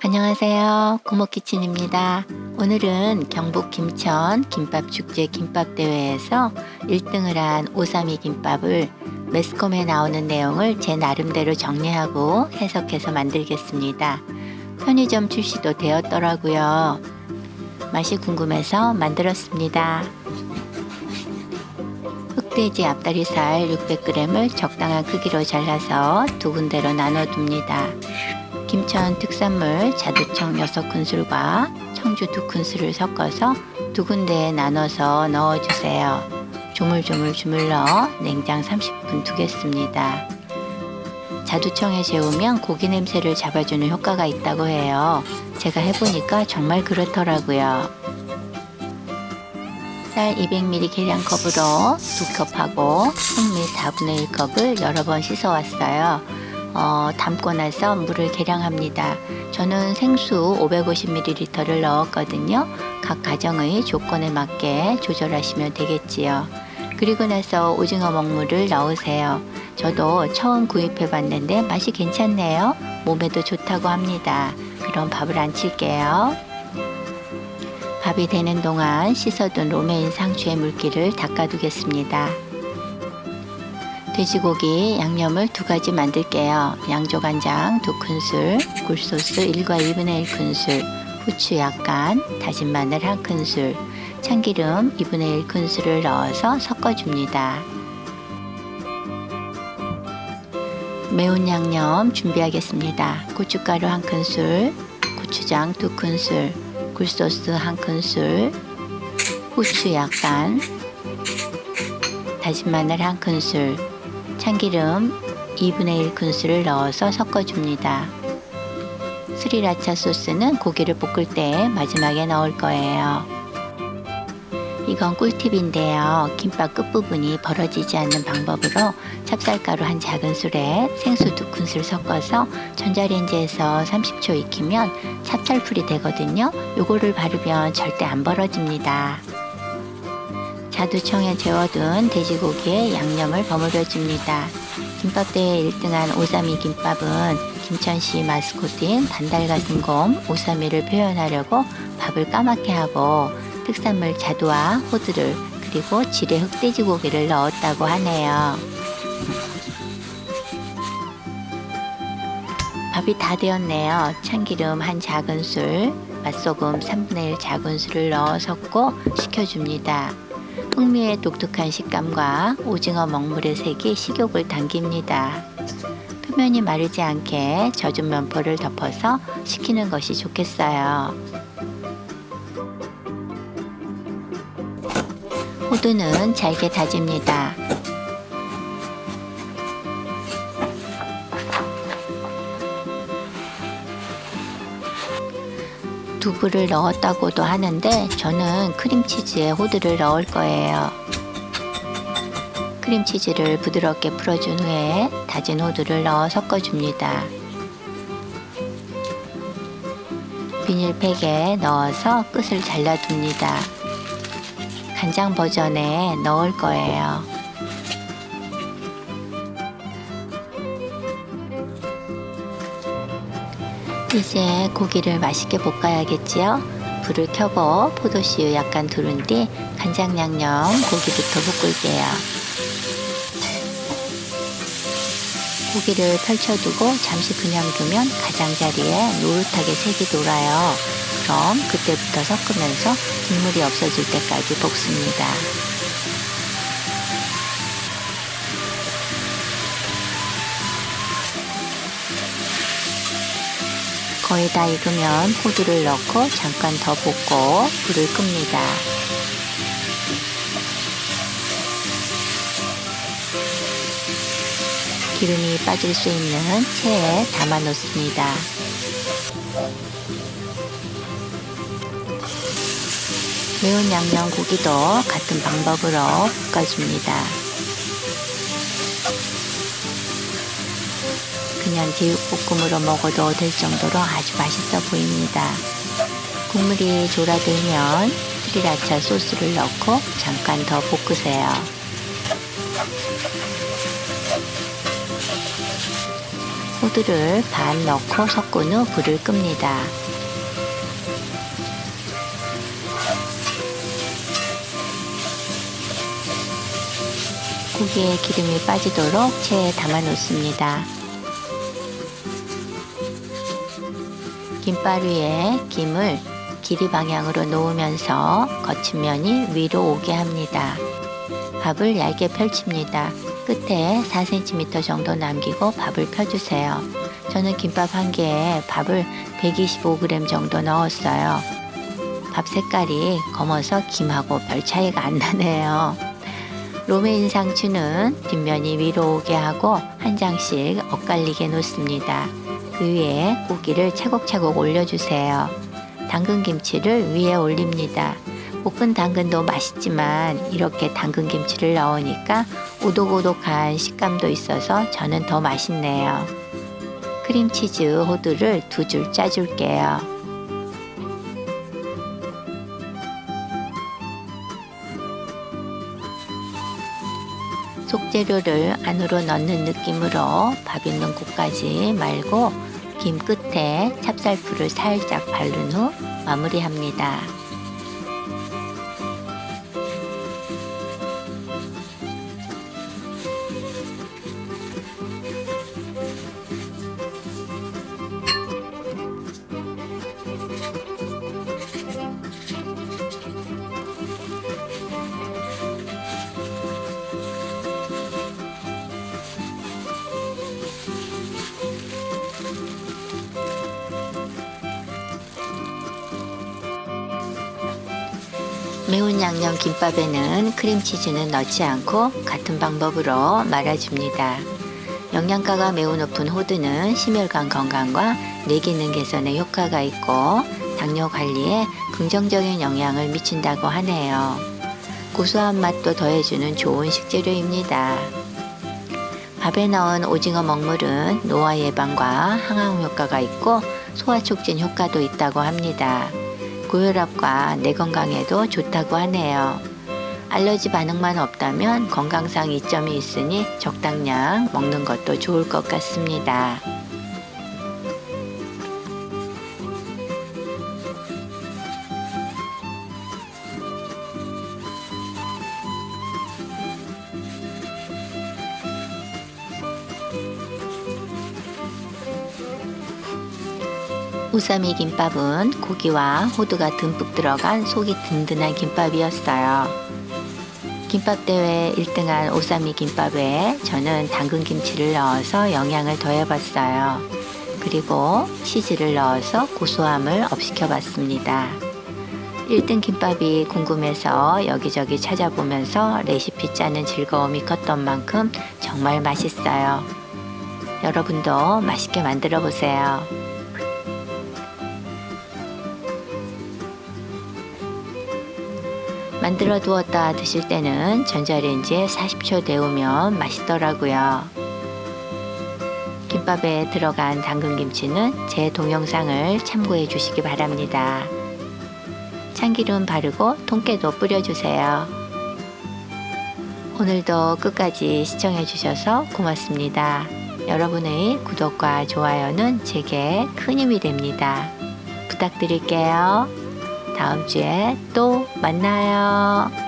안녕하세요. 고모키친입니다. 오늘은 경북 김천 김밥축제 김밥대회에서 1등을 한 오삼이 김밥을 매스컴에 나오는 내용을 제 나름대로 정리하고 해석해서 만들겠습니다. 편의점 출시도 되었더라고요. 맛이 궁금해서 만들었습니다. 흑돼지 앞다리살 600g을 적당한 크기로 잘라서 두 군데로 나눠둡니다. 김천 특산물 자두청 6큰술과 청주 2큰술을 섞어서 두 군데에 나눠서 넣어주세요. 조물조물 주물러 냉장 30분 두겠습니다. 자두청에 재우면 고기 냄새를 잡아주는 효과가 있다고 해요. 제가 해보니까 정말 그렇더라고요. 쌀 200ml 계량컵으로 2컵하고 흑미 4분의 1컵을 여러 번 씻어왔어요. 담고 나서 물을 계량합니다. 저는 생수 550ml를 넣었거든요. 각 가정의 조건에 맞게 조절하시면 되겠지요. 그리고 나서 오징어 먹물을 넣으세요. 저도 처음 구입해 봤는데 맛이 괜찮네요. 몸에도 좋다고 합니다. 그럼 밥을 안 칠게요. 밥이 되는 동안 씻어둔 로메인 상추의 물기를 닦아두겠습니다. 돼지고기 양념을 2가지 만들게요. 양조간장 2큰술, 굴소스 1과 2분의 1큰술, 후추 약간, 다진 마늘 1큰술, 참기름 2분의 1큰술을 넣어서 섞어줍니다. 매운 양념 준비하겠습니다. 고춧가루 1큰술, 고추장 2큰술, 굴소스 1큰술, 후추 약간, 다진 마늘 1큰술, 참기름 2분의 1큰술을 넣어서 섞어줍니다. 스리라차 소스는 고기를 볶을 때 마지막에 넣을 거예요. 이건 꿀팁인데요. 김밥 끝부분이 벌어지지 않는 방법으로 찹쌀가루 한 작은술에 생수 2큰술 섞어서 전자레인지에서 30초 익히면 찹쌀풀이 되거든요. 요거를 바르면 절대 안 벌어집니다. 자두청에 재워둔 돼지고기에 양념을 버무려 줍니다. 김밥대회 1등한 오삼이 김밥은 김천시 마스코트인 반달가슴곰 오삼이를 표현하려고 밥을 까맣게 하고 특산물 자두와 호두를 그리고 지레 흑돼지고기를 넣었다고 하네요. 밥이 다 되었네요. 참기름 한 작은술, 맛소금 3분의 1 작은술을 넣어 섞고 식혀줍니다. 흑미의 독특한 식감과 오징어 먹물의 색이 식욕을 당깁니다. 표면이 마르지 않게 젖은 면포를 덮어서 식히는 것이 좋겠어요. 호두는 잘게 다집니다. 두부를 넣었다고도 하는데 저는 크림치즈에 호두를 넣을 거예요. 크림치즈를 부드럽게 풀어준 후에 다진 호두를 넣어 섞어줍니다. 비닐팩에 넣어서 끝을 잘라둡니다. 간장 버전에 넣을 거예요. 이제 고기를 맛있게 볶아야겠지요? 불을 켜고 포도씨유 약간 두른 뒤 간장 양념 고기부터 볶을게요. 고기를 펼쳐두고 잠시 그냥 두면 가장자리에 노릇하게 색이 돌아요. 그럼 그때부터 섞으면서 국물이 없어질 때까지 볶습니다. 거의 다 익으면 호두를 넣고 잠깐 더 볶고 불을 끕니다. 기름이 빠질 수 있는 체에 담아 놓습니다. 매운 양념 고기도 같은 방법으로 볶아줍니다. 그냥 제육볶음으로 먹어도 될 정도로 아주 맛있어 보입니다. 국물이 졸아들면 스리라차 소스를 넣고 잠깐 더 볶으세요. 호두를 반 넣고 섞은 후 불을 끕니다. 고기에 기름이 빠지도록 체에 담아 놓습니다. 김밥 위에 김을 길이 방향으로 놓으면서 거친 면이 위로 오게 합니다. 밥을 얇게 펼칩니다. 끝에 4cm 정도 남기고 밥을 펴주세요. 저는 김밥 한 개에 밥을 125g 정도 넣었어요. 밥 색깔이 검어서 김하고 별 차이가 안 나네요. 로메인 상추는 뒷면이 위로 오게 하고 한 장씩 엇갈리게 놓습니다. 그 위에 고기를 차곡차곡 올려주세요. 당근김치를 위에 올립니다. 볶은 당근도 맛있지만 이렇게 당근김치를 넣으니까 오독오독한 식감도 있어서 저는 더 맛있네요. 크림치즈 호두를 2줄 짜줄게요. 속재료를 안으로 넣는 느낌으로 밥 있는 곳까지 말고 김 끝에 찹쌀풀을 살짝 바른 후 마무리합니다. 매운 양념 김밥에는 크림치즈는 넣지 않고 같은 방법으로 말아줍니다. 영양가가 매우 높은 호두는 심혈관 건강과 뇌 기능 개선에 효과가 있고 당뇨 관리에 긍정적인 영향을 미친다고 하네요. 고소한 맛도 더해주는 좋은 식재료입니다. 밥에 넣은 오징어 먹물은 노화 예방과 항암 효과가 있고 소화 촉진 효과도 있다고 합니다. 고혈압과 뇌 건강에도 좋다고 하네요. 알러지 반응만 없다면 건강상 이점이 있으니 적당량 먹는 것도 좋을 것 같습니다. 우사미 김밥은 고기와 호두가 듬뿍 들어간 속이 든든한 김밥이었어요. 김밥 대회 1등한 우사미 김밥에 저는 당근김치를 넣어서 영양을 더해봤어요. 그리고 치즈를 넣어서 고소함을 업시켜봤습니다. 1등 김밥이 궁금해서 여기저기 찾아보면서 레시피 짜는 즐거움이 컸던 만큼 정말 맛있어요. 여러분도 맛있게 만들어 보세요. 만들어 두었다 드실 때는 전자레인지에 40초 데우면 맛있더라고요. 김밥에 들어간 당근김치는 제 동영상을 참고해 주시기 바랍니다. 참기름 바르고 통깨도 뿌려주세요. 오늘도 끝까지 시청해 주셔서 고맙습니다. 여러분의 구독과 좋아요는 제게 큰 힘이 됩니다. 부탁드릴게요. 다음 주에 또 만나요.